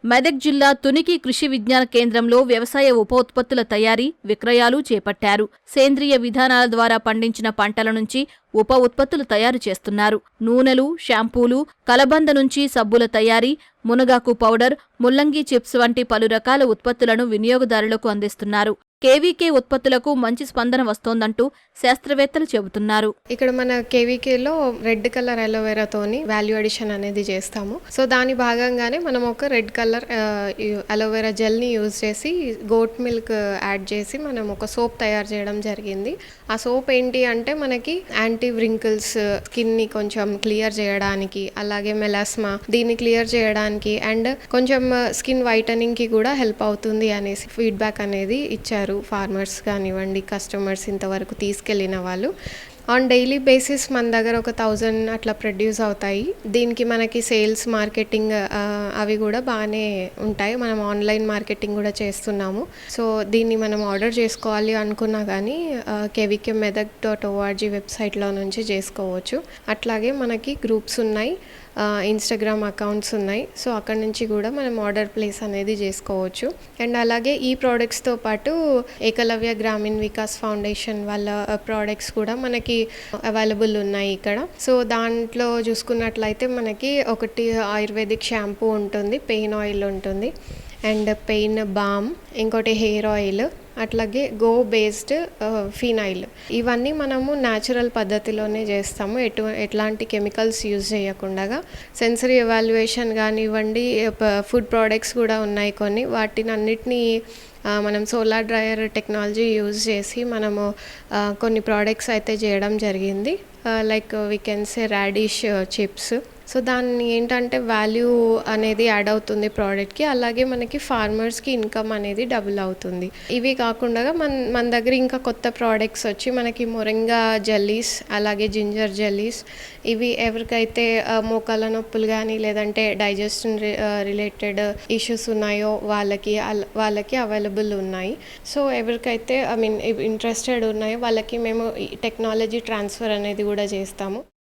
మెదక్ జిల్లా తునికి కృషి విజ్ఞాన కేంద్రంలో వ్యవసాయ ఉప ఉత్పత్తుల తయారీ, విక్రయాలు చేపట్టారు. సేంద్రియ విధానాల ద్వారా పండించిన పంటల నుంచి ఉప ఉత్పత్తులు తయారు చేస్తున్నారు. నూనెలు, షాంపూలు, కలబంద నుంచి సబ్బుల తయారీ, మునగాకు పౌడర్, ముల్లంగి చిప్స్ వంటి పలు రకాల ఉత్పత్తులను వినియోగదారులకు అందిస్తున్నారు. కేవీకే ఉత్పత్తులకు మంచి స్పందన వస్తోందంటూ శాస్త్రవేత్తలు చెబుతున్నారు. ఇక్కడ మన కేవీకేలో రెడ్ కలర్ అలోవెరాతోని వాల్యూ అడిషన్ అనేది చేస్తాము. సో దాని భాగంగానే మనం ఒక రెడ్ కలర్ అలోవెరా జెల్ని యూజ్ చేసి గోట్ మిల్క్ యాడ్ చేసి మనం ఒక సోప్ తయారు చేయడం జరిగింది. ఆ సోప్ ఏంటి అంటే మనకి యాంటీ వ్రింకిల్స్, స్కిన్ని కొంచెం క్లియర్ చేయడానికి, అలాగే మెలాస్మా దీన్ని క్లియర్ చేయడానికి అండ్ కొంచెం స్కిన్ వైటనింగ్కి కూడా హెల్ప్ అవుతుంది అనేసి ఫీడ్బ్యాక్ అనేది ఇచ్చారు ఫార్మర్స్ కానివ్వండి, కస్టమర్స్ ఇంతవరకు తీసుకెళ్ళిన వాళ్ళు. ఆన్ డైలీ బేసిస్ మన దగ్గర ఒక 1000 అట్లా ప్రొడ్యూస్ అవుతాయి. దీనికి మనకి సేల్స్, మార్కెటింగ్ అవి కూడా బాగానే ఉంటాయి. మనం ఆన్లైన్ మార్కెటింగ్ కూడా చేస్తున్నాము. సో దీన్ని మనం ఆర్డర్ చేసుకోవాలి అనుకున్నా కానీ kvkmedak.org వెబ్సైట్లో నుంచి చేసుకోవచ్చు. అట్లాగే మనకి గ్రూప్స్ ఉన్నాయి, ఇన్స్టాగ్రామ్ అకౌంట్స్ ఉన్నాయి. సో అక్కడ నుంచి కూడా మనం ఆర్డర్ ప్లేస్ అనేది చేసుకోవచ్చు. అండ్ అలాగే ఈ ప్రోడక్ట్స్తో పాటు ఏకలవ్య గ్రామీణ్ వికాస్ ఫౌండేషన్ వాళ్ళ ప్రోడక్ట్స్ కూడా మనకి అవైలబుల్ ఉన్నాయి ఇక్కడ. సో దాంట్లో చూసుకున్నట్లయితే మనకి ఒకటి ఆయుర్వేదిక్ షాంపూ ఉంటుంది, పెయిన్ ఆయిల్ ఉంటుంది అండ్ పెయిన్ బామ్, ఇంకోటి హెయిర్ ఆయిల్, అట్లాగే గో బేస్డ్ ఫినైల్. ఇవన్నీ మనము న్యాచురల్ పద్ధతిలోనే చేస్తాము, ఎట్లాంటి కెమికల్స్ యూజ్ చేయకుండా. సెన్సరీ ఎవాల్యుయేషన్ కానివ్వండి, ఫుడ్ ప్రోడక్ట్స్ కూడా ఉన్నాయి కొన్ని. వాటిని అన్నిటినీ మనం సోలార్ డ్రయర్ టెక్నాలజీ యూజ్ చేసి మనము కొన్ని ప్రోడక్ట్స్ అయితే చేయడం జరిగింది. Like we can say radish chips. So దాన్ని ఏంటంటే వాల్యూ అనేది యాడ్ అవుతుంది ప్రోడక్ట్కి, అలాగే మనకి ఫార్మర్స్కి ఇన్కమ్ అనేది డబుల్ అవుతుంది. ఇవి కాకుండా మన దగ్గర ఇంకా కొత్త ప్రోడక్ట్స్ వచ్చి మనకి మొరింగా జెల్లీస్, అలాగే జింజర్ జెల్లీస్, ఇవి ఎవరికైతే మోకాళ్ళ నొప్పులు కానీ లేదంటే డైజెషన్ రిలేటెడ్ ఇష్యూస్ ఉన్నాయో వాళ్ళకి అవైలబుల్ ఉన్నాయి. సో ఎవరికైతే ఇంట్రెస్టెడ్ ఉన్నాయో వాళ్ళకి మేము టెక్నాలజీ ట్రాన్స్ఫర్ అనేది కూడా చేస్తాము.